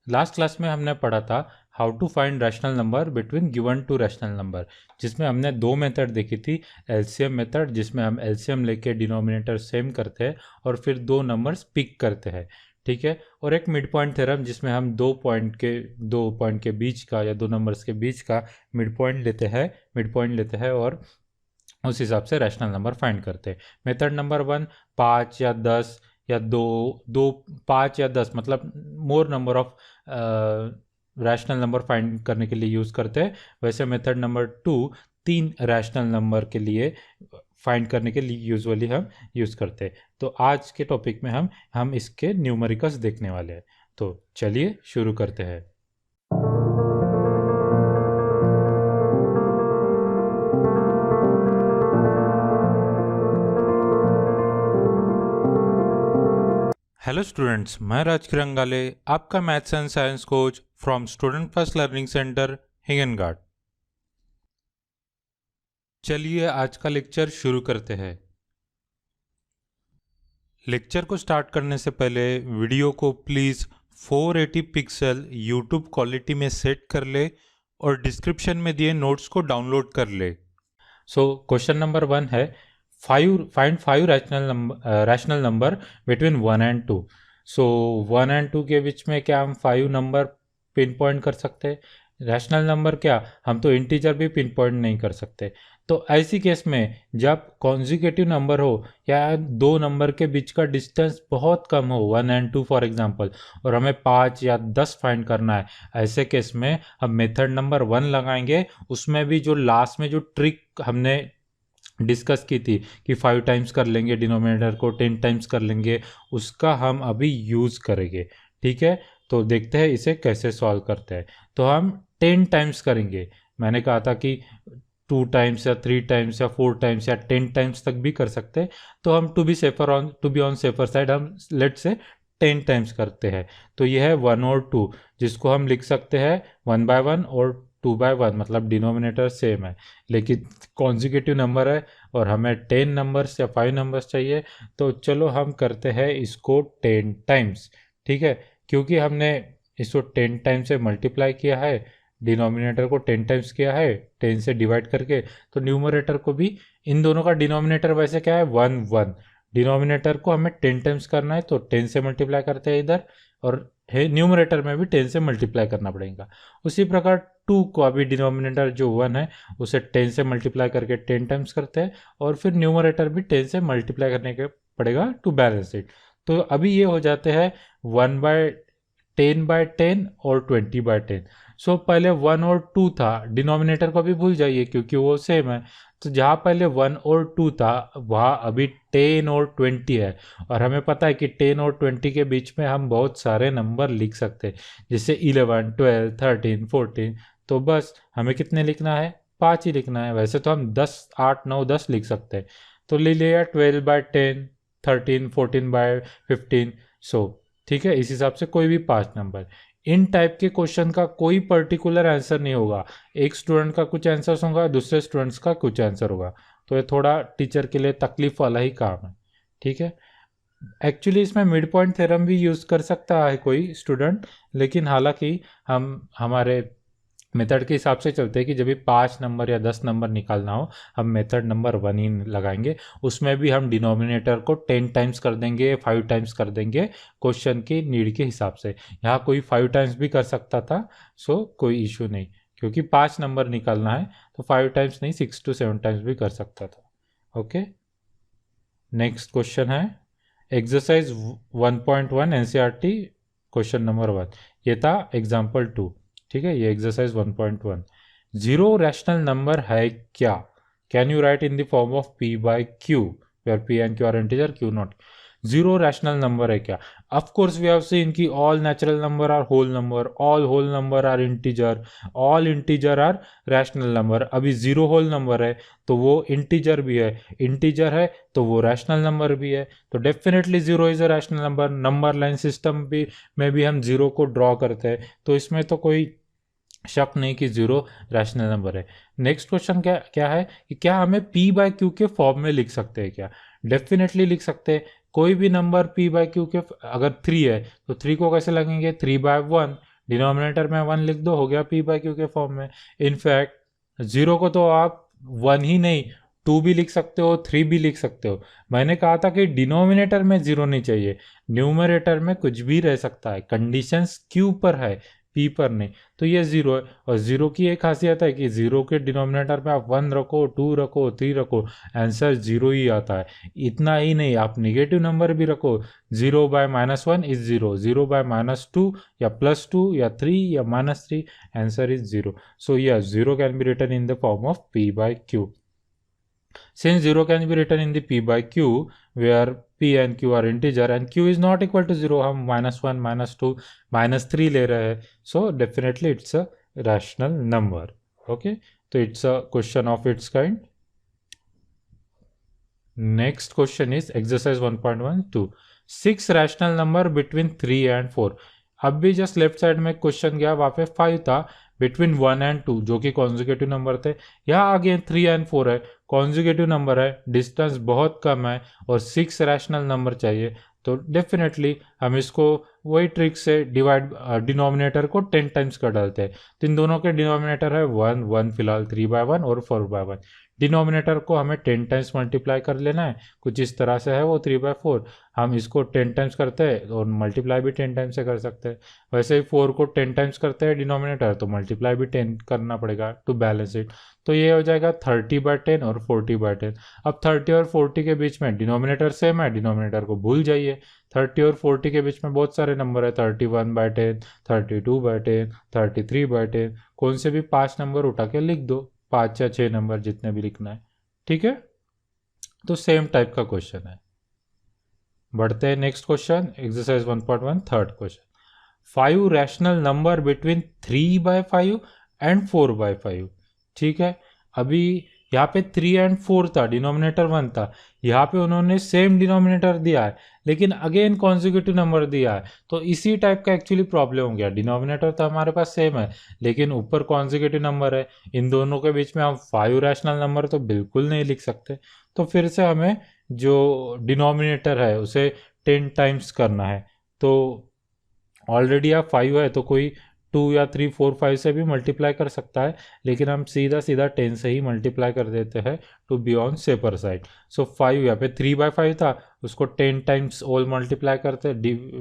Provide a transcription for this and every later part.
Last class में हमने पढ़ा था how to find rational number between given two rational number, जिसमें हमने दो मेथड देखी थी। एलसीएम मेथड, जिसमें हम एलसीएम लेके डिनोमिनेटर सेम करते हैं और फिर दो नंबर्स पिक करते हैं, ठीक है। और एक मिड पॉइंट थ्योरम, जिसमें हम दो पॉइंट के बीच का या दो नंबर्स के बीच का मिड पॉइंट लेते हैं और उस हिसाब से रैशनल नंबर फाइंड करते हैं। मेथड नंबर 1 5 या 10 या दो दो 5 या 10 मतलब मोर number of rational number find करने के लिए यूज़ करते हैं। वैसे मेथड नंबर 2 तीन रैशनल नंबर के लिए फाइंड करने के लिए यूजुअली हम यूज़ करते हैं। तो आज के टॉपिक में हम इसके न्यूमेरिकल्स देखने वाले हैं। तो चलिए शुरू करते हैं। हेलो स्टूडेंट्स, मैं राज किरंगाले, आपका maths and science coach from student first learning centre Hinganghat. चलिए आज का लेक्चर शुरू करते हैं। लेक्चर को स्टार्ट करने से पहले वीडियो को प्लीज़ 480 पिक्सल यूट्यूब क्वालिटी में सेट कर ले और डिस्क्रिप्शन में दिए नोट्स को डाउनलोड कर ले। क्वेश्चन नंबर 1 है find five rational number between 1 and 2। 1 and 2 के बीच में क्या हम 5 नंबर पिन पॉइंट कर सकते हैं? रैशनल नंबर क्या, हम तो इंटीजर भी पिन पॉइंट नहीं कर सकते। तो ऐसी केस में जब कॉन्जिक्यूटिव नंबर हो या दो नंबर के बीच का डिस्टेंस बहुत कम हो, 1 एंड 2 फॉर एग्जांपल, और हमें 5 या 10 फाइंड करना है, ऐसे केस में हम मेथड नंबर 1 लगाएंगे। उसमें भी जो लास्ट में जो ट्रिक हमने डिस्कस की थी कि 5 टाइम्स कर लेंगे डिनोमिनेटर को, 10 टाइम्स कर लेंगे, उसका हम अभी यूज़ करेंगे, ठीक है। तो देखते हैं इसे कैसे सॉल्व करते हैं। तो हम 10 टाइम्स करेंगे। मैंने कहा था कि 2 टाइम्स या 3 टाइम्स या 4 टाइम्स या 10 टाइम्स तक भी कर सकते हैं। तो हम to B on safer side हम लेट से 10 टाइम्स करते हैं। तो ये है 1 और 2, जिसको हम लिख सकते हैं 1 बाय 1 और 2 बाय 1, मतलब डिनोमिनेटर सेम है लेकिन कॉन्जिक्यूटिव नंबर है और हमें 10 नंबर्स या 5 नंबर्स चाहिए। तो चलो हम करते हैं इसको 10 टाइम्स, ठीक है। क्योंकि हमने इसको 10 टाइम्स से मल्टीप्लाई किया है, डिनोमिनेटर को 10 टाइम्स किया है 10 से डिवाइड करके, तो न्यूमरेटर को भी, इन दोनों का डिनोमिनेटर वैसे क्या है 1 1, डिनोमिनेटर को हमें 10 टाइम्स करना है तो 10 से मल्टीप्लाई करते हैं इधर, और न्यूमरेटर में भी 10 से मल्टीप्लाई करना पड़ेगा। उसी प्रकार 2 को अभी डिनोमिनेटर जो 1 है उसे 10 से मल्टीप्लाई करके 10 टाइम्स करते हैं और फिर न्यूमरेटर भी 10 से मल्टीप्लाई करने के पड़ेगा टू बैलेंस इट। तो अभी ये हो जाते हैं 1/10/10 और 20/10। पहले 1 और 2 था, डिनोमिनेटर को भी भूल जाइए क्योंकि वो सेम है। तो जहाँ पहले 1 और 2 था वहाँ अभी 10 और 20 है, और हमें पता है कि 10 और 20 के बीच में हम बहुत सारे नंबर लिख सकते हैं, जैसे 11 12 13 14। तो बस हमें कितने लिखना है, 5 ही लिखना है। वैसे तो हम 10 8 9 10 लिख सकते हैं। तो ले लिया 12/10 13 14/15। ठीक है, इस हिसाब से कोई भी 5 नंबर। इन टाइप के क्वेश्चन का कोई पर्टिकुलर आंसर नहीं होगा। एक स्टूडेंट का कुछ आंसर होगा, दूसरे स्टूडेंट्स का कुछ आंसर होगा। तो ये थोड़ा टीचर के लिए तकलीफ वाला ही काम है, ठीक है। एक्चुअली इसमें मिड पॉइंट थ्योरम भी यूज़ कर सकता है कोई स्टूडेंट, लेकिन हालांकि हम हमारे मेथड के हिसाब से चलते हैं कि जब भी 5 नंबर या 10 नंबर निकालना हो हम मेथड नंबर 1 ही लगाएंगे। उसमें भी हम डिनोमिनेटर को 10 टाइम्स कर देंगे, 5 टाइम्स कर देंगे, क्वेश्चन की नीड के हिसाब से। यहाँ कोई 5 टाइम्स भी कर सकता था, कोई इशू नहीं, क्योंकि 5 नंबर निकालना है तो 5 टाइम्स नहीं 6 to 7 टाइम्स भी कर सकता था। ओके, नेक्स्ट क्वेश्चन है एक्सरसाइज 1.1 एनसीईआरटी क्वेश्चन नंबर 1। ये था एग्जाम्पल 2, ठीक है। ये एक्सरसाइज 1.1, जीरो रैशनल नंबर है क्या? Can you write in the form of p by q, where p and q are integer, q not. Zero rational number है क्या? Of course we have seen कि all natural number are whole number, all whole number are integer, all integer are rational number. अभी zero whole number है तो वो integer भी है, integer है तो वो रैशनल नंबर भी है। तो definitely zero is a rational number. Number line system भी में भी हम जीरो को ड्रॉ करते हैं, तो इसमें तो कोई शक नहीं कि जीरो रैशनल नंबर है। नेक्स्ट क्वेश्चन क्या क्या है कि क्या हमें p बाय क्यू के फॉर्म में लिख सकते हैं क्या? डेफिनेटली लिख सकते हैं। कोई भी नंबर p बाय क्यू के, अगर 3 है तो 3 को कैसे लगेंगे, 3/1 डिनोमिनेटर में 1 लिख दो, हो गया p बाई क्यू के फॉर्म में। इनफैक्ट 0 को तो आप 1 ही नहीं 2 भी लिख सकते हो, 3 भी लिख सकते हो। मैंने कहा था कि डिनोमिनेटर में 0 नहीं चाहिए, न्यूमरेटर में कुछ भी रह सकता है, कंडीशंस क्यू पर है, पी पर नहीं। तो ये 0 है, और 0 की एक खासियत है कि 0 के डिनोमिनेटर पे आप 1 रखो, 2 रखो, 3 रखो, आंसर 0 ही आता है। इतना ही नहीं, आप निगेटिव नंबर भी रखो, 0 बाय -1 इज 0, 0 बाय -2 या +2 या 3 या -3, answer is 0। So yes, 0 can be written in the form of p by q. Since 0 can be written in the p by q, where p and q are integer and q is not equal to 0, हम -1, -2, -3 ले रहे हैं, so definitely it's a rational number. Okay, so it's a question of its kind. Next question is exercise 1.12. 6 rational number between 3 and 4. अब भी just left side में question गया, वहाँ पे 5 था बिटवीन 1 एंड 2 जो कि कॉन्जिक्यूटिव नंबर थे। यहाँ आगे 3 एंड 4 है, कॉन्जिक्यूटिव नंबर है, डिस्टेंस बहुत कम है और 6 रैशनल नंबर चाहिए। तो डेफिनेटली हम इसको वही ट्रिक से डिनोमिनेटर को 10 टाइम्स कर डालते हैं। तो इन दोनों के डिनोमिनेटर है 1 1 फिलहाल 3/1 और 4/1। डिनोमिनेटर को हमें 10 टाइम्स मल्टीप्लाई कर लेना है, कुछ इस तरह से है वो 3/4। हम इसको 10 टाइम्स करते हैं और मल्टीप्लाई भी 10 टाइम्स से कर सकते हैं। वैसे ही 4 को 10 टाइम्स करते हैं डिनोमिनेटर, तो मल्टीप्लाई भी 10 करना पड़ेगा टू बैलेंस इट। तो ये हो जाएगा 30/10 और 40/10। अब 30 और 40 के बीच में डिनोमिनेटर सेम है, डिनोमिनेटर को भूल जाइए। 30 और 40 के बीच में बहुत सारे नंबर है, 31/10, 32/10, 33/10। कौन से भी 5 नंबर उठा के लिख दो, 5 या 6 नंबर जितने भी लिखना है, ठीक है। तो सेम टाइप का क्वेश्चन है। बढ़ते हैं next question, exercise 1.1 third question. 5 rational number between 3/5 and 4/5। ठीक है, अभी यहाँ पे 3 एंड 4 था, डिनोमिनेटर 1 था, यहाँ पे उन्होंने सेम डिनोमिनेटर दिया है लेकिन अगेन कॉन्जिक्यूटिव नंबर दिया है। तो इसी टाइप का एक्चुअली प्रॉब्लम हो गया, डिनोमिनेटर तो हमारे पास सेम है लेकिन ऊपर कॉन्जिक्यूटिव नंबर है, इन दोनों के बीच में हम 5 रैशनल नंबर तो बिल्कुल नहीं लिख सकते। तो फिर से हमें जो डिनोमिनेटर है उसे 10 टाइम्स करना है। तो ऑलरेडी आप 5 है तो कोई 2 या 3 4 5 से भी मल्टीप्लाई कर सकता है, लेकिन हम सीधा सीधा 10 से ही मल्टीप्लाई कर देते हैं two B on separate side. So 5 यहाँ पे 3/5 था, उसको 10 टाइम्स ऑल मल्टीप्लाई करते,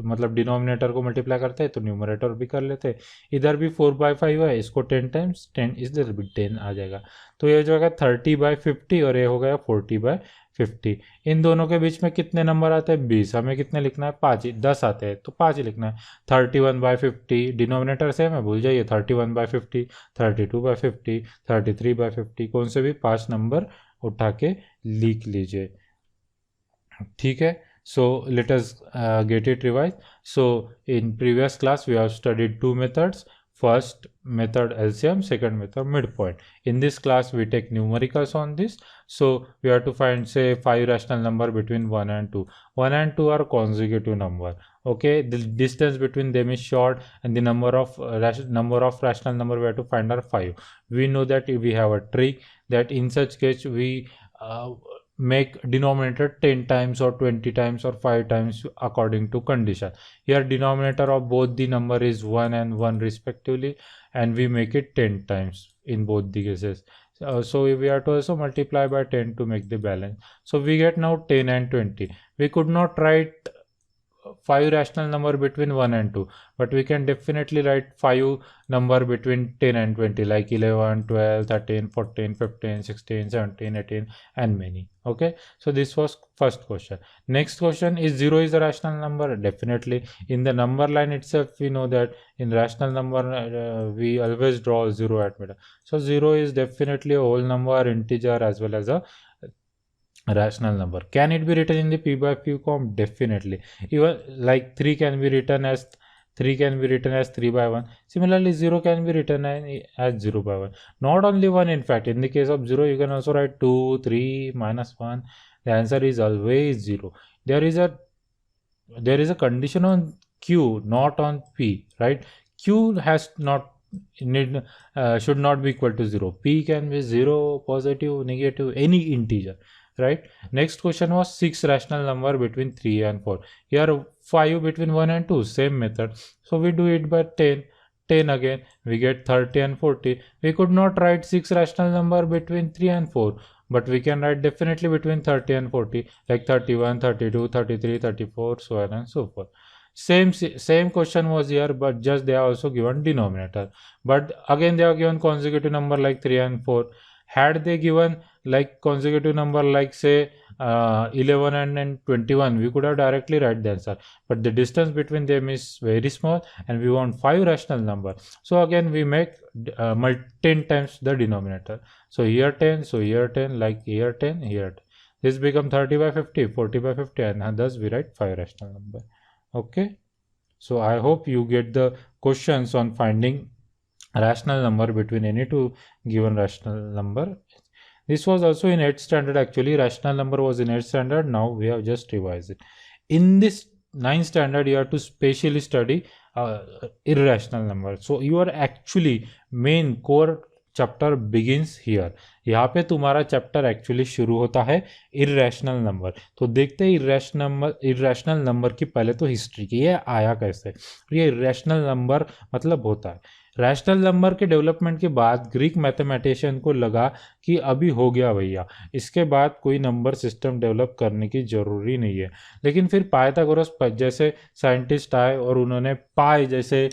मतलब डिनोमिनेटर को मल्टीप्लाई करते हैं तो न्यूमरेटर भी कर लेते। इधर भी 4/5 है, इसको 10 टाइम्स 10 इधर भी 10 आ जाएगा। तो ये जो है 30/50 और ये हो गया 40/50। इन दोनों के बीच में कितने नंबर आते हैं? 20। हमें कितने लिखना है? 5 ही। 10 आते हैं तो 5 ही लिखना है। 31/50 डिनोमिनेटर सेम है, भूल जाइए, 31/50, 32/50, 33/50, कौन से भी 5 नंबर उठा के लिख लीजिए, ठीक है। So let us get it revise. So in previous class we have studied 2 methods. First method LCM, second method midpoint. In this class we take numericals on this. So we have to find say 5 rational number between 1 and 2. 1 and 2 are consecutive number. Okay, the distance between them is short and the number of rational number we have to find are 5. We know that we have a trick that in such case we make denominator 10 times or 20 times or 5 times according to condition. Here denominator of both the number is 1 and 1 respectively, and we make it 10 times in both the cases. So we have to also multiply by 10 to make the balance. So we get now 10 and 20. We could not write 5 rational number between 1 and 2, but we can definitely write 5 number between 10 and 20 like 11, 12, 13, 14, 15, 16, 17, 18 and many. Okay, so this was first question. Next question is 0 is a rational number. Definitely in the number line itself we know that in rational number we always draw 0 at middle. So 0 is definitely a whole number, integer as well as a rational number. Can it be written in the p by q form? Definitely. Even like 3 can be written as 3/1. Similarly 0 can be written as 0/1. Not only 1, in fact in the case of 0 you can also write 2, 3, -1. The answer is always 0. There is a condition on q, not on p, right? Q has not should not be equal to 0. P can be 0, positive, negative, any integer, right? Next question was 6 rational number between 3 and 4. Here 5 between 1 and 2, same method. So we do it by 10. 10 again, we get 30 and 40. We could not write 6 rational number between 3 and 4, but we can write definitely between 30 and 40, like 31, 32, 33, 34, so on and so forth. Same question was here, but just they are also given denominator. But again they are given consecutive number like 3 and 4. Had they given like consecutive number like say 11 and 21, we could have directly write the answer, but the distance between them is very small and we want 5 rational number. So again we make 10 times the denominator. So here 10, so here 10, like here 10, here 10. This become 30 by 50, 40 by 50, and thus we write 5 rational number. Okay, so I hope you get the questions on finding rational number between any two given rational number. This was also in 8th standard actually. Rational number was in 8th standard. Now we have just revised it. In this 9th standard you have to specially study irrational number. So your actually main core chapter begins here. यहाँ पे तुम्हारा chapter actually शुरू होता है irrational number. तो देखते हैं irrational number की पहले तो हिस्ट्री की, ये आया कैसे. ये इर्रेशनल नंबर मतलब होता है. रैशनल नंबर के डेवलपमेंट के बाद ग्रीक मैथमेटिशियन को लगा कि अभी हो गया भैया, इसके बाद कोई नंबर सिस्टम डेवलप करने की ज़रूरी नहीं है. लेकिन फिर पाइथागोरस जैसे साइंटिस्ट आए और उन्होंने पाई जैसे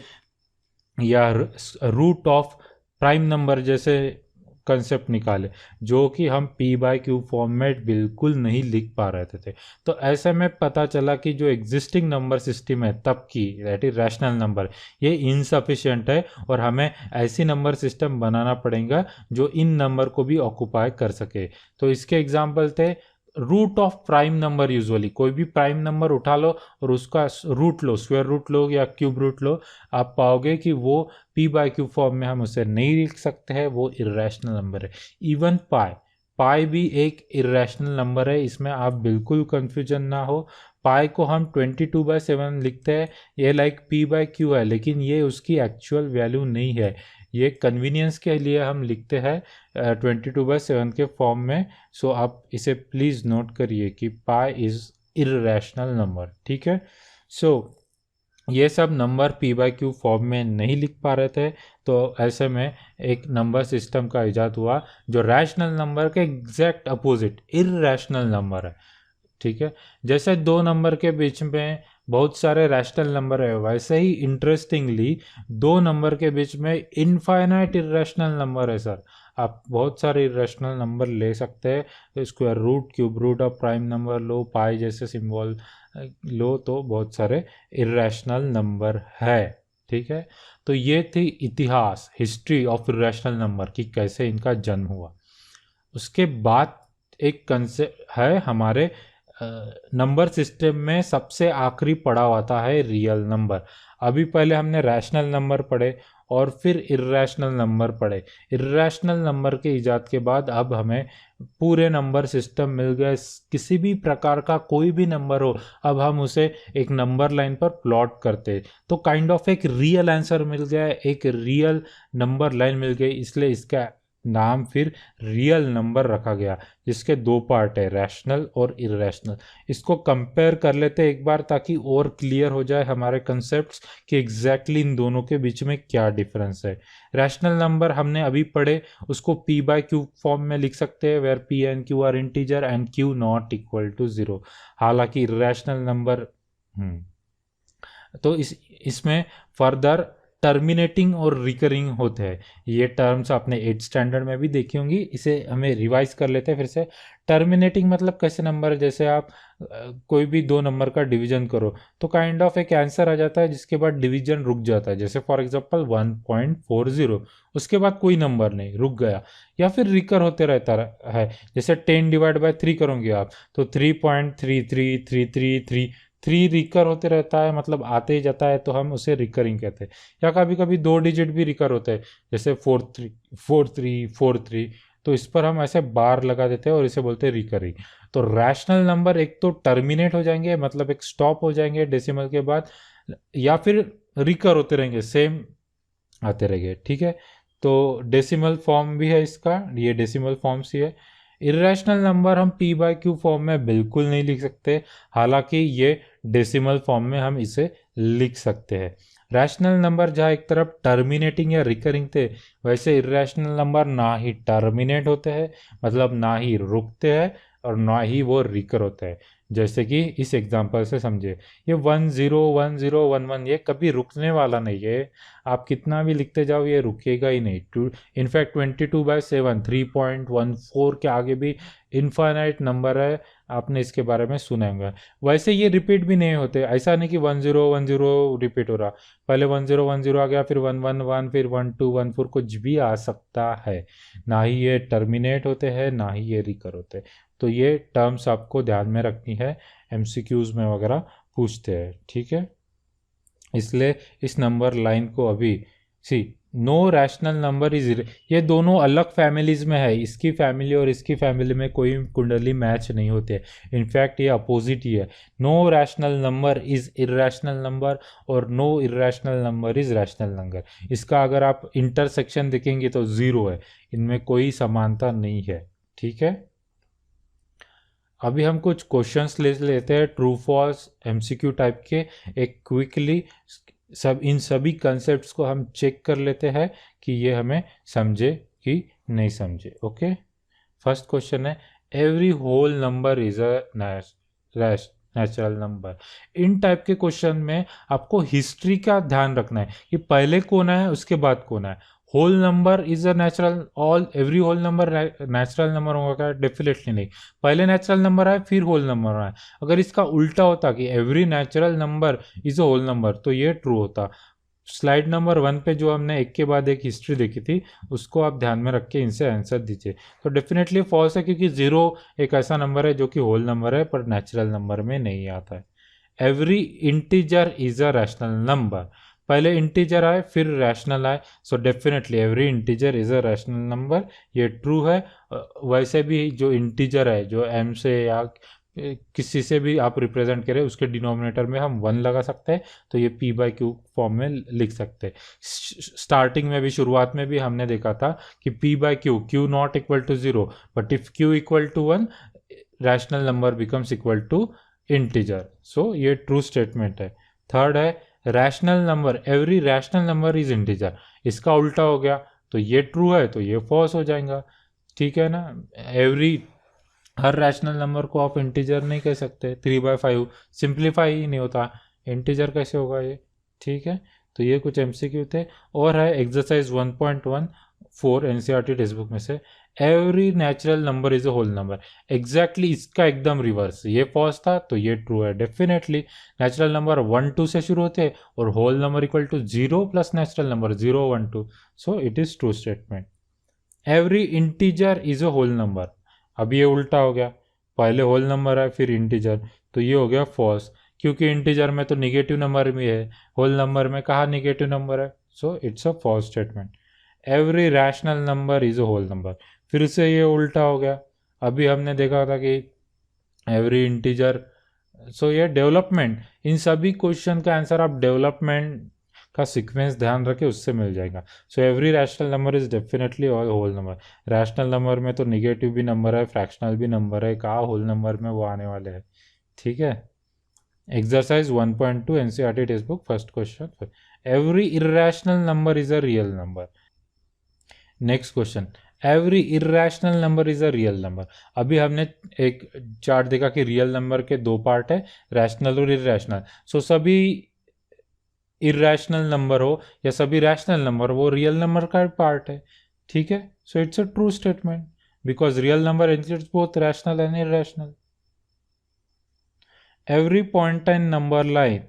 या रूट ऑफ प्राइम नंबर जैसे कंसेप्ट निकाले, जो कि हम पी बाई क्यू फॉर्मेट बिल्कुल नहीं लिख पा रहे थे. तो ऐसे में पता चला कि जो एग्जिस्टिंग नंबर सिस्टम है तब की, दैट इज रैशनल नंबर, ये इनसफिशिएंट है और हमें ऐसी नंबर सिस्टम बनाना पड़ेगा जो इन नंबर को भी ऑक्यूपाई कर सके. तो इसके एग्जाम्पल थे root of prime number. Usually कोई भी प्राइम नंबर उठा लो और उसका रूट लो, स्क्वायर रूट लो या क्यूब रूट लो, आप पाओगे कि वो पी बाई क्यू फॉर्म में हम उसे नहीं लिख सकते हैं, वो इर्रेशनल नंबर है. इवन पाई भी एक इर्रेशनल नंबर है, इसमें आप बिल्कुल कंफ्यूजन ना हो. पाई को हम 22/7 लिखते हैं, ये लाइक पी बाई क्यू है, लेकिन ये उसकी एक्चुअल वैल्यू नहीं है. ये कन्वीनियंस के लिए हम लिखते हैं 22/7 के फॉर्म में. सो आप इसे प्लीज़ नोट करिए कि पाई इज़ इर्रेशनल नंबर. ठीक है. सो ये सब number P by Q form में नहीं लिख पा रहे थे, तो ऐसे में एक नंबर सिस्टम का इजाद हुआ जो रैशनल नंबर के एग्जैक्ट अपोजिट इर्रेशनल नंबर है. ठीक है. जैसे दो नंबर के बीच में बहुत सारे रैशनल नंबर है, वैसे ही इंटरेस्टिंगली दो नंबर के बीच में इनफाइनाइट इर्रेशनल नंबर है. सर आप बहुत सारे इर्रेशनल नंबर ले सकते हैं, square root, cube root of prime number लो, पाई जैसे सिंबल लो, तो बहुत सारे इर्रेशनल नंबर है. ठीक है. तो ये थी इतिहास, हिस्ट्री ऑफ इर्रेशनल नंबर की, कैसे इनका जन्म हुआ. उसके बाद एक कंसेप्ट है हमारे नंबर सिस्टम में सबसे आखिरी पड़ाव आता है रियल नंबर. अभी पहले हमने रैशनल नंबर पढ़े और फिर इर्रेशनल नंबर पढ़े. इर्रेशनल नंबर के इजाद के बाद अब हमें पूरे नंबर सिस्टम मिल गए. किसी भी प्रकार का कोई भी नंबर हो, अब हम उसे एक नंबर लाइन पर प्लॉट करते, तो काइंड ऑफ एक रियल आंसर मिल गया, एक रियल नंबर लाइन मिल गई. इसलिए इसका नाम फिर रियल नंबर रखा गया, जिसके दो पार्ट है, रैशनल और इर्रेशनल. इसको कंपेयर कर लेते एक बार ताकि और क्लियर हो जाए हमारे कंसेप्ट्स कि एग्जैक्टली इन दोनों के बीच में क्या डिफरेंस है. रैशनल नंबर हमने अभी पढ़े, उसको पी बाई क्यू फॉर्म में लिख सकते हैं, where p and q are integer and q not equal to 0. हालांकि इर्रेशनल नंबर तो इसमें फर्दर टर्मिनेटिंग और रिकरिंग होते हैं. ये टर्म्स आपने 8th स्टैंडर्ड में भी देखी होंगी. इसे हमें रिवाइज कर लेते हैं फिर से. टर्मिनेटिंग मतलब कैसे नंबर, जैसे आप कोई भी दो नंबर का डिवीजन करो तो काइंड ऑफ एक आंसर आ जाता है जिसके बाद डिवीजन रुक जाता है. जैसे फॉर एग्जांपल 1.40, उसके बाद कोई नंबर नहीं, रुक गया. या फिर रिकर होते रहता है, जैसे 10/3 करोगे आप तो 3.333333 रिकर होते रहता है, मतलब आते ही जाता है, तो हम उसे रिकरिंग कहते हैं. या कभी कभी 2 डिजिट भी रिकर होते हैं, जैसे 434343, तो इस पर हम ऐसे बार लगा देते हैं और इसे बोलते हैं रिकरिंग. तो रैशनल नंबर एक तो टर्मिनेट हो जाएंगे, मतलब एक स्टॉप हो जाएंगे डेसिमल के बाद, या फिर रिकर होते रहेंगे, सेम आते रहेंगे. ठीक है. तो डेसिमल फॉर्म भी है इसका, ये डेसिमल फॉर्म सी है. इर्रेशनल नंबर हम पी बाई क्यू फॉर्म में बिल्कुल नहीं लिख सकते, हालांकि ये डेसिमल फॉर्म में हम इसे लिख सकते हैं. रैशनल नंबर जहाँ एक तरफ टर्मिनेटिंग या रिकरिंग थे, वैसे इर्रेशनल नंबर ना ही टर्मिनेट होते हैं, मतलब ना ही रुकते हैं, और ना ही वो रिकर होते हैं। जैसे कि इस एग्जांपल से समझे, ये 101011 ये कभी रुकने वाला नहीं है, आप कितना भी लिखते जाओ ये रुकेगा ही नहीं। टू इनफैक्ट 22/7 3.14 के आगे भी इनफाइनाइट नंबर है, आपने इसके बारे में सुना होगा। वैसे ये रिपीट भी नहीं होते, ऐसा नहीं कि 1010 रिपीट हो रहा, पहले 1010 आ गया, फिर 111, फिर 1214, कुछ भी आ सकता है। ना ही ये टर्मिनेट होते हैं, ना ही ये रिकर होते हैं। तो ये टर्म्स आपको ध्यान में रखनी है, एमसीक्यूज में वगैरह पूछते हैं, ठीक है। इसलिए इस नंबर लाइन को अभी सी नो रैशनल नंबर इज, ये दोनों अलग फैमिलीज में है, इसकी फैमिली और इसकी फैमिली में कोई कुंडली मैच नहीं होते, इनफैक्ट ये अपोजिट ही है। No rational number is irrational number और no irrational number is rational number. इसका अगर आप इंटरसेक्शन देखेंगे तो जीरो है, इनमें कोई समानता नहीं है, ठीक है। अभी हम कुछ क्वेश्चंस ले लेते हैं ट्रू फॉल्स एमसीक्यू टाइप के, एक क्विकली सब इन सभी कंसेप्ट्स को हम चेक कर लेते हैं कि ये हमें समझे कि नहीं समझे। ओके, फर्स्ट क्वेश्चन है every whole number is a natural number. इन टाइप के क्वेश्चन में आपको हिस्ट्री का ध्यान रखना है कि पहले कौन है उसके बाद कौन है। Whole number is a natural, all every whole number natural number होगा? डेफिनेटली नहीं, पहले नेचुरल नंबर आए फिर होल नंबर आए। अगर इसका उल्टा होता कि every natural number is a whole number, तो ये ट्रू होता। स्लाइड नंबर 1 पे जो हमने एक के बाद एक हिस्ट्री देखी थी, उसको आप ध्यान में रख के इनसे आंसर दीजिए। तो डेफिनेटली फॉल्स है, क्योंकि जीरो एक ऐसा नंबर है जो कि होल नंबर है पर नेचुरल नंबर में नहीं आता है। Every integer is a rational number, पहले इंटीजर आए फिर रैशनल आए, so definitely every integer is a rational number, ये ट्रू है। वैसे भी जो इंटीजर है, जो एम से या किसी से भी आप रिप्रेजेंट करें, उसके डिनोमिनेटर में हम 1 लगा सकते हैं, तो ये p/q फॉर्म में लिख सकते हैं। स्टार्टिंग में भी, शुरुआत में भी हमने देखा था कि p/q, q not equal to 0, but if q equal to 1, rational number becomes equal to integer, so ये ट्रू स्टेटमेंट है। थर्ड है rational number, every rational number is integer, इसका उल्टा हो गया, तो ये ट्रू है, तो ये फॉल्स हो जाएगा, ठीक है ना। एवरी, हर रैशनल नंबर को आप इंटीजर नहीं कह सकते, 3/5 सिंप्लीफाई ही नहीं होता, इंटीजर कैसे होगा ये, ठीक है। तो ये कुछ एमसीक्यू थे। और है एक्सरसाइज 1.14 एनसीईआरटी टेक्स्ट बुक में से, every natural number is a whole number. Exactly इसका एकदम रिवर्स, ये फॉल्स था तो ये ट्रू है। डेफिनेटली नेचुरल नंबर 1 2 से शुरू होते हैं और whole number equal to 0 plus natural number 0 1 2, so it is true statement. Every integer is a whole number, अब ये उल्टा हो गया, पहले होल नंबर है फिर इंटीजर, तो ये हो गया फॉल्स, क्योंकि इंटीजर में तो निगेटिव नंबर भी है, होल नंबर में कहाँ निगेटिव नंबर है, so it's a false statement. Every rational number is a whole number, फिर से ये उल्टा हो गया। अभी हमने देखा था कि एवरी इंटीजर, सो ये डेवलपमेंट, इन सभी क्वेश्चन का आंसर आप डेवलपमेंट का सीक्वेंस ध्यान रखें, उससे मिल जाएगा। So every rational number is definitely all whole number. Rational number में तो निगेटिव भी नंबर है, फ्रैक्शनल भी नंबर है, कहाँ होल नंबर में वो आने वाले हैं, ठीक है। Exercise 1.2 NCERT text book, first question, every irrational number is a real number. Next question, every irrational number is a real number. अभी हमने एक चार्ट देखा कि रियल नंबर के दो पार्ट है, रैशनल और इर्रेशनल। सो सभी इर्रेशनल नंबर हो या सभी रैशनल नंबर, वो रियल नंबर का पार्ट है, ठीक है। So it's a true statement because real number includes both rational and irrational. Every point in number line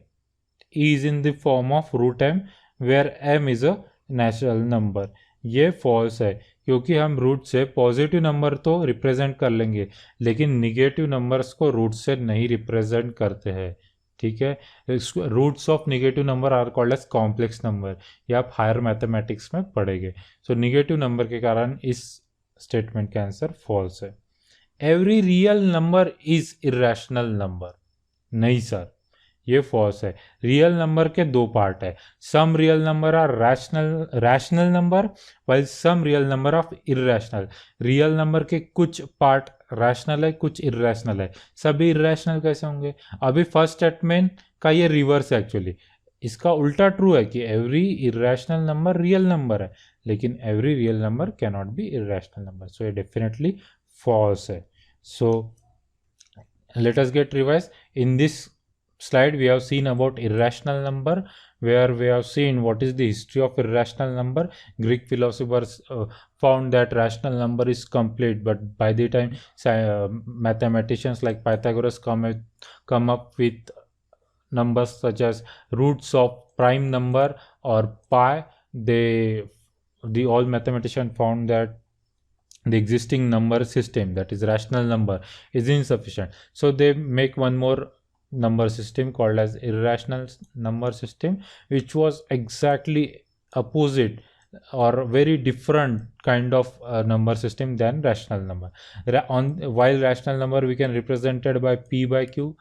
is in the form of root m where m is a natural number, ये false है, क्योंकि हम root से positive number तो represent कर लेंगे लेकिन negative numbers को रूट से नहीं रिप्रेजेंट करते हैं, ठीक है। Roots of negative number are called as complex number, ये आप हायर मैथमेटिक्स में पढ़ेंगे। सो निगेटिव नंबर के कारण इस स्टेटमेंट का आंसर फॉल्स है। Every real number is irrational number, नहीं सर, ये फॉल्स है। रियल नंबर के दो पार्ट है, some real number are rational number while some real number of irrational. Real number के कुछ पार्ट रैशनल है, कुछ इर्रेशनल है, सभी इर्रेशनल कैसे होंगे? अभी फर्स्ट स्टेटमेंट का ये रिवर्स है एक्चुअली, इसका उल्टा ट्रू है कि every irrational number real number है, लेकिन every real number can not be irrational number, so ये डेफिनेटली फॉल्स है. सो let us get revised. In this slide we have seen about irrational number, where we have seen what is the history of irrational number. Greek philosophers found that rational number is complete, but by the time mathematicians like Pythagoras come up with numbers such as roots of prime number or pi, the all mathematicians found that the existing number system, that is rational number, is insufficient, so they make one more number system called as irrational number system, which was exactly opposite or very different kind of number system than rational number. While rational number we can represented by p by q,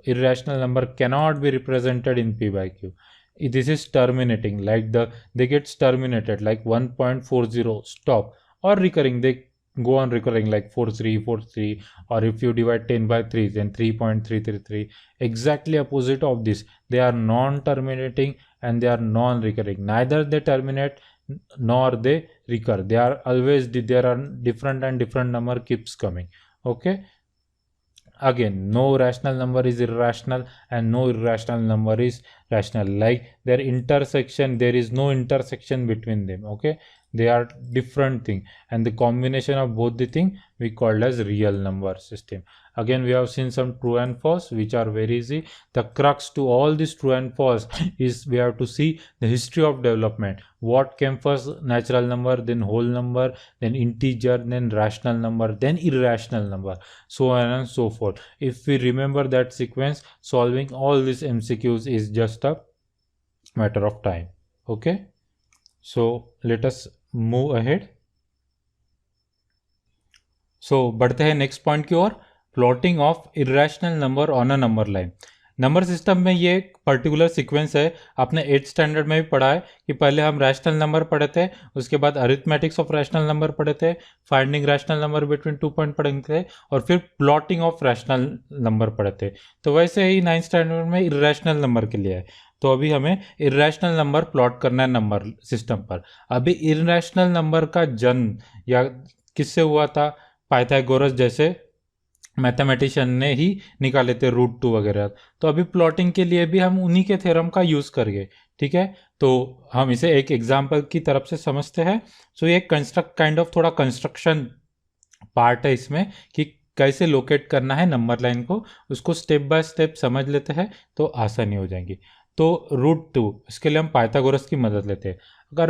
irrational number cannot be represented in p by q. This is terminating, like they get terminated like 1.40 stop, or recurring, they go on recurring like 4343, or if you divide 10 by 3 then 3.333. exactly opposite of this, they are non-terminating and they are non-recurring. Neither they terminate nor they recur, they are always, there are different and different number keeps coming. Okay, again, no rational number is irrational and no irrational number is rational, like their intersection, there is no intersection between them. Okay, they are different thing, and the combination of both the thing we called as real number system. Again, we have seen some true and false, which are very easy. The crux to all this true and false is we have to see the history of development. What came first? Natural number, then whole number, then integer, then rational number, then irrational number, so on and so forth. If we remember that sequence, solving all these MCQs is just a matter of time. Okay, so let us move ahead. So बढ़ते हैं next point की ओर, plotting of irrational number on a number line. Number system में ये एक particular sequence है. आपने 8th standard में भी पढ़ा है कि पहले हम रैशनल नंबर पढ़े थे, उसके बाद अरिथमेटिक्स ऑफ रैशनल नंबर पढ़े थे, finding rational number between 2 point पढ़े थे, और फिर प्लॉटिंग ऑफ रैशनल नंबर पढ़े थे. तो वैसे ही 9th स्टैंडर्ड में इरेशनल नंबर के लिए है. तो अभी हमें इरेशनल नंबर प्लॉट करना है नंबर सिस्टम पर. अभी इरेशनल नंबर का जन्म या किससे हुआ था? पाइथागोरस जैसे मैथमेटिशियन ने ही निकाले थे, रूट 2 वगैरह. तो अभी प्लॉटिंग के लिए भी हम उन्हीं के थ्योरम का यूज़ करेंगे. ठीक है, तो हम इसे एक एग्जाम्पल की तरफ से समझते हैं. सो ये काइंड ऑफ थोड़ा कंस्ट्रक्शन पार्ट है इसमें, कि कैसे लोकेट करना है नंबर लाइन को, उसको स्टेप बाय स्टेप समझ लेते हैं तो आसानी हो जाएगी. तो रूट 2, इसके लिए हम पाइथागोरस की मदद लेते हैं. अगर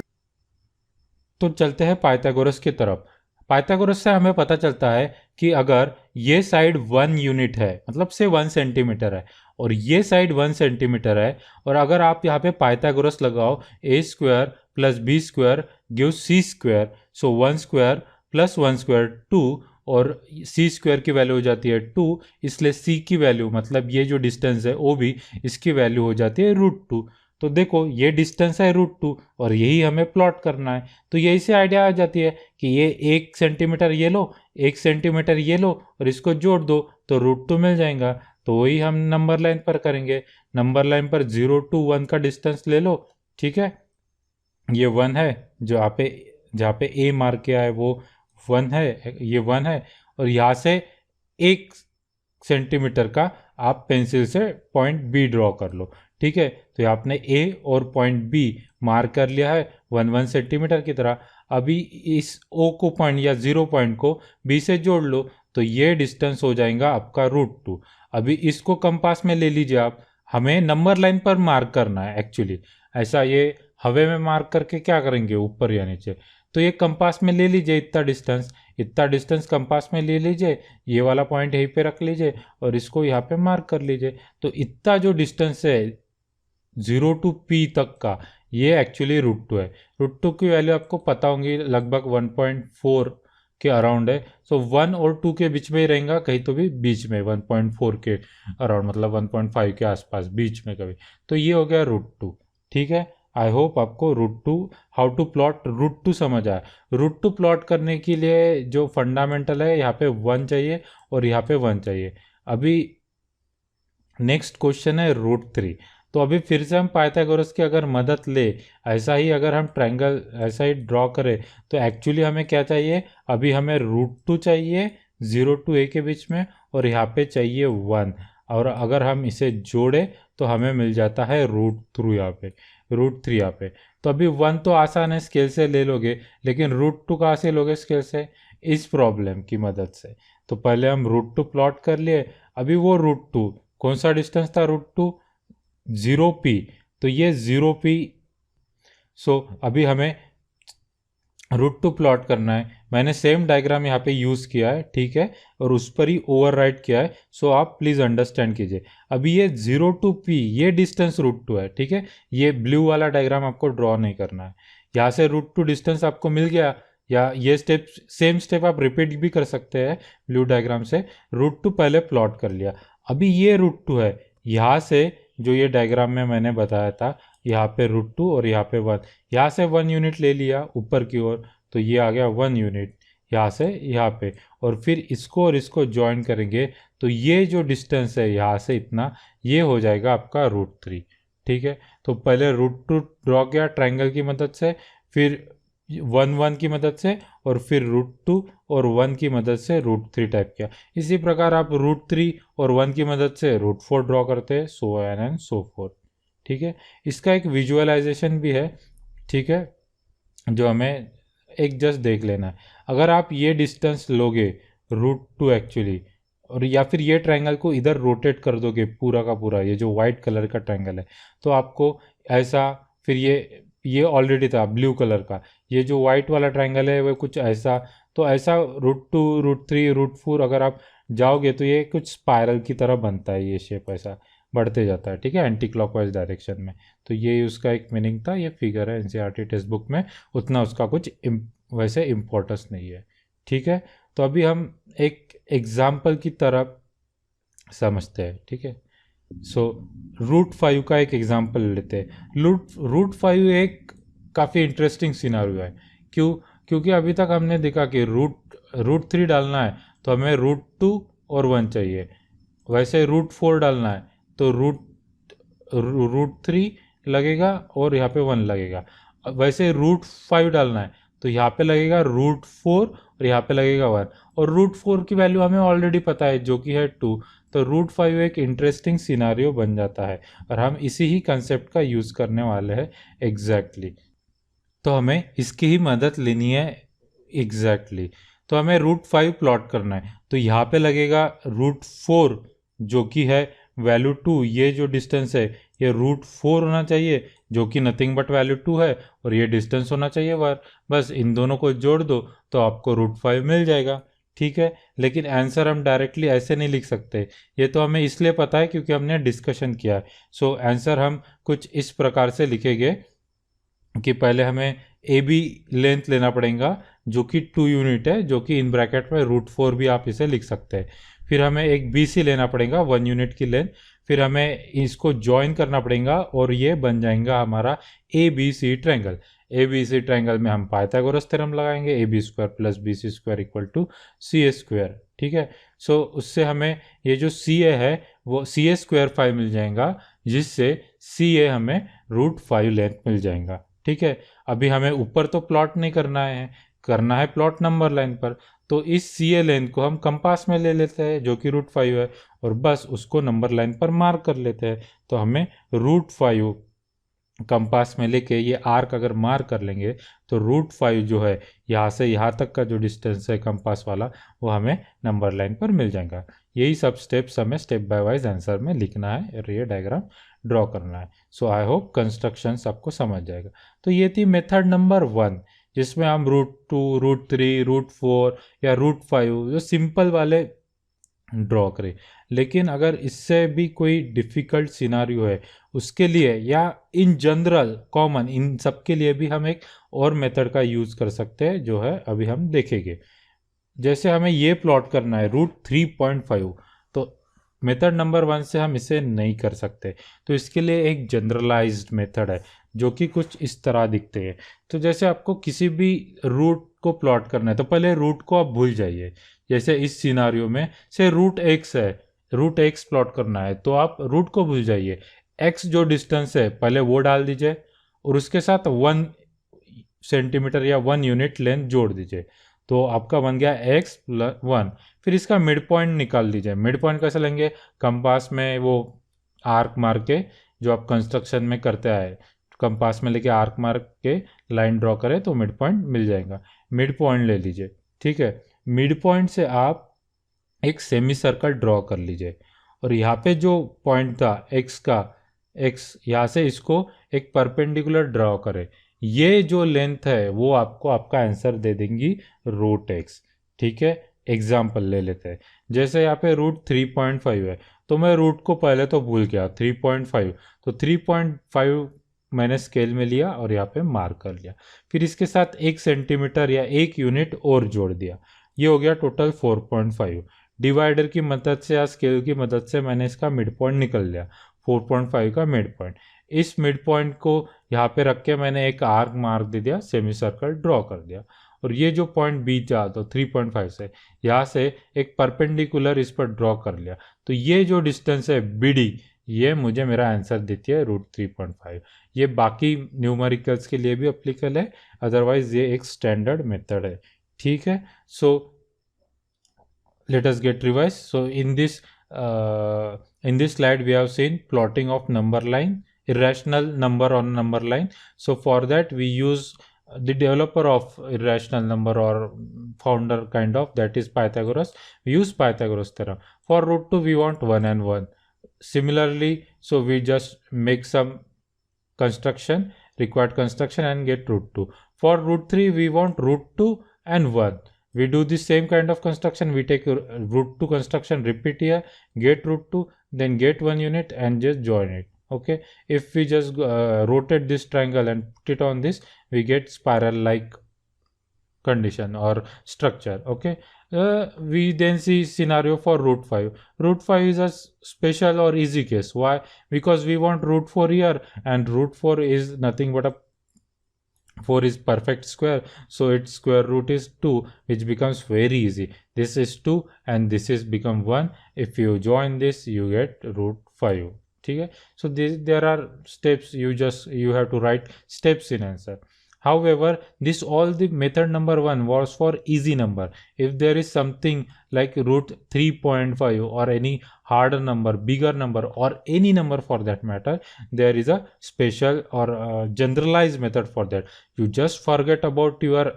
तो चलते हैं पाइथागोरस की तरफ. पाइथागोरस से हमें पता चलता है कि अगर ये साइड 1 यूनिट है, मतलब से 1 सेंटीमीटर है, और ये साइड 1 सेंटीमीटर है, और अगर आप यहाँ पे पाइथागोरस लगाओ, A square plus B square give C square, so 1 square plus 1 square 2, और सी स्क्वायर की वैल्यू हो जाती है 2, इसलिए सी की वैल्यू, मतलब ये जो डिस्टेंस है वो भी, इसकी वैल्यू हो जाती है रूट 2. तो देखो ये डिस्टेंस है रूट 2 और यही हमें प्लॉट करना है. तो यही से आइडिया आ जाती है कि ये 1 सेंटीमीटर ये लो, 1 सेंटीमीटर ये लो, और इसको जोड़ दो तो रूट 2 मिल जाएगा. तो वही हम नंबर लाइन पर करेंगे. नंबर लाइन पर 0 to 1 का डिस्टेंस ले लो. ठीक है, ये 1 है, जो जहाँ पे ए मार्क किया है वो 1 है, ये 1 है, और यहाँ से 1 सेंटीमीटर का आप पेंसिल से पॉइंट बी ड्रॉ कर लो. ठीक है, तो ये आपने ए और पॉइंट बी मार्क कर लिया है 1 सेंटीमीटर की तरह. अभी इस ओ को पॉइंट या 0 पॉइंट को बी से जोड़ लो तो ये डिस्टेंस हो जाएगा आपका रूट 2. अभी इसको कंपास में ले लीजिए आप. हमें नंबर लाइन पर मार्क करना है एक्चुअली. ऐसा ये हवे में मार्क करके क्या करेंगे, ऊपर या नीचे. तो ये कंपास में ले लीजिए, इतना डिस्टेंस कंपास में ले लीजिए, ये वाला पॉइंट यहीं पे रख लीजिए और इसको यहाँ पे मार्क कर लीजिए. तो इतना जो डिस्टेंस है 0 to P तक का, ये एक्चुअली रूट 2 है. रूट 2 की वैल्यू आपको पता होंगी, लगभग 1.4 के अराउंड है. सो 1 और 2 के बीच में ही रहेगा, कहीं तो भी बीच में 1.4 के अराउंड, मतलब 1.5 के आसपास बीच में कभी. तो ये हो गया रूट 2. ठीक है, आई होप आपको root 2, how to plot root 2 समझ आया. रूट 2 प्लॉट करने के लिए जो फंडामेंटल है, यहाँ पे 1 चाहिए और यहाँ पे 1 चाहिए. अभी नेक्स्ट क्वेश्चन है रूट 3. तो अभी फिर से हम पाइथागोरस की अगर मदद ले, ऐसा ही अगर हम ट्रायंगल ऐसा ही ड्रॉ करें, तो एक्चुअली हमें क्या चाहिए, अभी हमें √2 चाहिए 0 to a के बीच में, और यहाँ पे चाहिए 1, और अगर हम इसे जोड़े तो हमें मिल जाता है √3 यहाँ पे, √3 यहाँ पे। तो अभी 1 तो आसान है, स्केल से ले लोगे, लेकिन √2 कहाँ से लोगे स्केल से, इस प्रॉब्लम की मदद से। तो पहले हम √2 प्लॉट कर लिए। अभी वो √2 कौन सा डिस्टेंस था, √2 0p, तो ये 0p। सो अभी हमें √2 प्लॉट करना है। मैंने सेम डायग्राम यहाँ पे यूज़ किया है, ठीक है, और उस पर ही ओवरराइट किया है। सो आप प्लीज़ अंडरस्टैंड कीजिए। अभी ये 0 to p ये डिस्टेंस √2 है, ठीक है। ये ब्लू वाला डायग्राम आपको ड्रॉ नहीं करना है। यहाँ से √2 डिस्टेंस आपको मिल गया, या ये स्टेप सेम स्टेप आप रिपीट भी कर सकते हैं ब्लू डायग्राम से। √2 पहले प्लॉट कर लिया। अभी ये √2 है, यहाँ से जो ये डायग्राम में मैंने बताया था, यहाँ पे √2 और यहाँ पे 1, यहाँ से 1 यूनिट ले लिया ऊपर की ओर, तो ये आ गया 1 यूनिट यहाँ से यहाँ पे, और फिर इसको और इसको ज्वाइन करेंगे तो ये जो डिस्टेंस है यहाँ से इतना, ये हो जाएगा आपका √3, ठीक है। तो पहले √2 ड्रॉ किया ट्रायंगल की मदद से, फिर 1 की मदद से, और फिर √2 और 1 की मदद से √3 टाइप किया। इसी प्रकार आप √3 और 1 की मदद से √4 ड्रॉ करते हैं, so on and so fourth, ठीक है। इसका एक विजुअलाइजेशन भी है, ठीक है, जो हमें एक जस्ट देख लेना है। अगर आप ये डिस्टेंस लोगे √2 एक्चुअली, और या फिर ये ट्रायंगल को इधर रोटेट कर दोगे पूरा का पूरा, ये जो वाइट कलर का ट्रायंगल है, तो आपको ऐसा, फिर ये ऑलरेडी था ब्लू कलर का, ये जो वाइट वाला ट्रायंगल है वो कुछ ऐसा, तो ऐसा √2 √3 √4 अगर आप जाओगे तो ये कुछ स्पायरल की तरह बनता है, ये शेप ऐसा बढ़ते जाता है, ठीक है, एंटी क्लॉकवाइज डायरेक्शन में। तो ये उसका एक मीनिंग था, ये फिगर है एनसीईआरटी टेक्स्ट बुक में, उतना उसका कुछ वैसे इम्पोर्टेंस नहीं है, ठीक है। तो अभी हम एक एग्जाम्पल की तरफ समझते हैं, ठीक है। सो √5 का एक एग्जाम्पल लेते हैं। √5 एक काफ़ी इंटरेस्टिंग सिनारियो है। क्योंकि अभी तक हमने देखा कि √3 डालना है तो हमें √2 और 1 चाहिए, वैसे √4 डालना है तो √3 लगेगा और यहाँ पे 1 लगेगा। वैसे √5 डालना है तो यहाँ पे लगेगा √4 और यहाँ पे लगेगा 1, और √4 की वैल्यू हमें ऑलरेडी पता है जो कि है 2। तो √5 एक इंटरेस्टिंग सिनारियो बन जाता है, और हम इसी ही कंसेप्ट का यूज़ करने वाले हैं एग्जैक्टली। तो हमें इसकी ही मदद लेनी है एग्जैक्टली। तो हमें √5 प्लॉट करना है, तो यहाँ पे लगेगा √4 जो कि है वैल्यू 2, ये जो डिस्टेंस है ये √4 होना चाहिए जो कि नथिंग बट वैल्यू 2 है, और ये डिस्टेंस होना चाहिए 1। बस इन दोनों को जोड़ दो तो आपको √5 मिल जाएगा, ठीक है। लेकिन आंसर हम डायरेक्टली ऐसे नहीं लिख सकते, ये तो हमें इसलिए पता है क्योंकि हमने डिस्कशन किया है। सो आंसर हम कुछ इस प्रकार से लिखेंगे कि पहले हमें ए बी लेंथ लेना पड़ेगा जो कि 2 यूनिट है, जो कि इन ब्रैकेट में √4 भी आप इसे लिख सकते हैं। फिर हमें एक बी सी लेना पड़ेगा 1 यूनिट की लेंथ, फिर हमें इसको ज्वाइन करना पड़ेगा और ये बन जाएगा हमारा A B C triangle. A B C triangle में हम पाइथागोरस थ्योरम लगाएंगे, AB² + BC² = CA², ठीक है। सो उससे हमें ये जो CA है वो CA² 5 मिल जाएगा, जिससे CA हमें √5 लेंथ मिल जाएगा, ठीक है। अभी हमें ऊपर तो प्लॉट नहीं करना है प्लॉट नंबर लाइन पर। तो इस CA लेंथ को हम कंपास में ले लेते हैं जो कि √5 है, और बस उसको नंबर लाइन पर मार्क कर लेते हैं। तो हमें √5 कंपास में लेके ये आर्क अगर मार्क कर लेंगे तो √5 जो है यहाँ से यहाँ तक का जो डिस्टेंस है कंपास वाला, वो हमें नंबर लाइन पर मिल जाएगा। यही सब स्टेप्स हमें स्टेप बाय वाइज आंसर में लिखना है और ये डायग्राम ड्रॉ करना है। सो आई होप कंस्ट्रक्शंस आपको समझ जाएगा। तो ये थी मेथड नंबर 1, जिसमें हम √2 √3 √4 या √5 जो सिंपल वाले ड्रॉ करें। लेकिन अगर इससे भी कोई डिफ़िकल्ट सिनारियो है उसके लिए, या इन जनरल कॉमन इन सब के लिए भी हम एक और मेथड का यूज़ कर सकते हैं, जो है अभी हम देखेंगे। जैसे हमें ये प्लॉट करना है √3.5, तो मेथड नंबर 1 से हम इसे नहीं कर सकते, तो इसके लिए एक जनरलाइज्ड मेथड है जो कि कुछ इस तरह दिखते हैं। तो जैसे आपको किसी भी रूट को प्लॉट करना है तो पहले रूट को आप भूल जाइए। जैसे इस सिनारियो में से √x है, √x प्लॉट करना है तो आप रूट को भूल जाइए, x जो डिस्टेंस है पहले वो डाल दीजिए और उसके साथ 1 सेंटीमीटर या 1 यूनिट लेंथ जोड़ दीजिए, तो आपका बन गया x + 1। फिर इसका मिड पॉइंट निकाल दीजिए। मिड पॉइंट कैसे लेंगे? कंपास में वो आर्क मार के, जो आप कंस्ट्रक्शन में करते आए, कंपास में लेके आर्क मार के लाइन ड्रॉ करें तो मिड पॉइंट मिल जाएगा। मिड पॉइंट ले लीजिए, ठीक है। मिड पॉइंट से आप एक सेमी सर्कल ड्रॉ कर लीजिए और यहाँ पे जो पॉइंट था x का, x यहाँ से इसको एक परपेंडिकुलर ड्रॉ करें। ये जो लेंथ है वो आपको आपका आंसर दे देंगी √x, ठीक है। एग्जाम्पल ले लेते हैं, जैसे यहाँ पे √3.5 है, तो मैं रूट को पहले तो भूल गया 3.5, तो 3.5 मैंने स्केल में लिया और यहाँ पे मार्क कर लिया। फिर इसके साथ 1 सेंटीमीटर या 1 यूनिट और जोड़ दिया, ये हो गया टोटल 4.5। डिवाइडर की मदद से या स्केल की मदद से मैंने इसका मिड पॉइंट निकल लिया, 4.5 का मिड पॉइंट। इस मिड पॉइंट को यहाँ पे रख के मैंने एक आर्क मार्क दे दिया, सेमी सर्कल ड्रॉ कर दिया, और ये जो पॉइंट बी था तो 3.5 से यहाँ से एक परपेंडिकुलर इस पर ड्रॉ कर लिया, तो ये जो डिस्टेंस है BD, ये मुझे मेरा आंसर देती है √3.5। ये बाकी न्यूमेरिकल्स के लिए भी अप्लीकेबल है, अदरवाइज ये एक स्टैंडर्ड मेथड है, ठीक है। सो let us get revised. So in this slide we have seen plotting of number line, irrational number on number line. So for that we use the developer of irrational number or founder kind of, that is Pythagoras. We use Pythagoras theorem. For √2 we want 1 and 1. Similarly, so we just make some construction, required construction, and get √2. For √3 we want √2 and 1. We do the same kind of construction. We take √2 construction, repeat here, get √2, then get 1 unit and just join it. Okay, if we just rotate this triangle and put it on this, we get spiral like condition or structure. Okay, we then see scenario for √5. √5 is a special or easy case. Why? Because we want √4 here, and √4 is nothing but a 4 is perfect square, so its square root is 2, which becomes very easy. This is 2 and this is become 1. If you join this, you get √5. Okay, so there are steps. You have to write steps in answer. However, this all the method number 1 was for easy number. If there is something like √3.5 or any harder number, bigger number, or any number for that matter, there is a special or generalized method for that. You just forget about your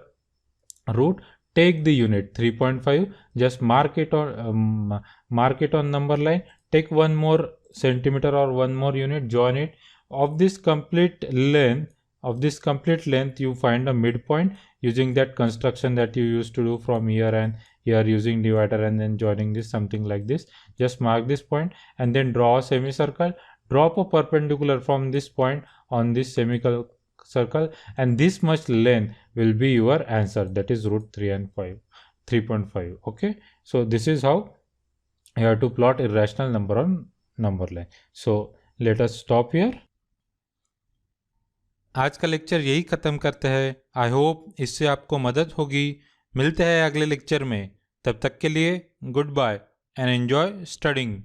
root, take the unit 3.5, just mark it on number line, take one more centimeter or one more unit, join it. Of this complete length you find a midpoint using that construction that you used to do from here and here, using divider and then joining this, something like this. Just mark this point and then draw a semicircle, drop a perpendicular from this point on this semicircle, and this much length will be your answer, that is √3.5. Okay, so this is how you have to plot irrational number on number line. So let us stop here. आज का lecture यही ख़त्म करते हैं। I hope इससे आपको मदद होगी। मिलते हैं अगले लेक्चर में, तब तक के लिए good bye and enjoy studying.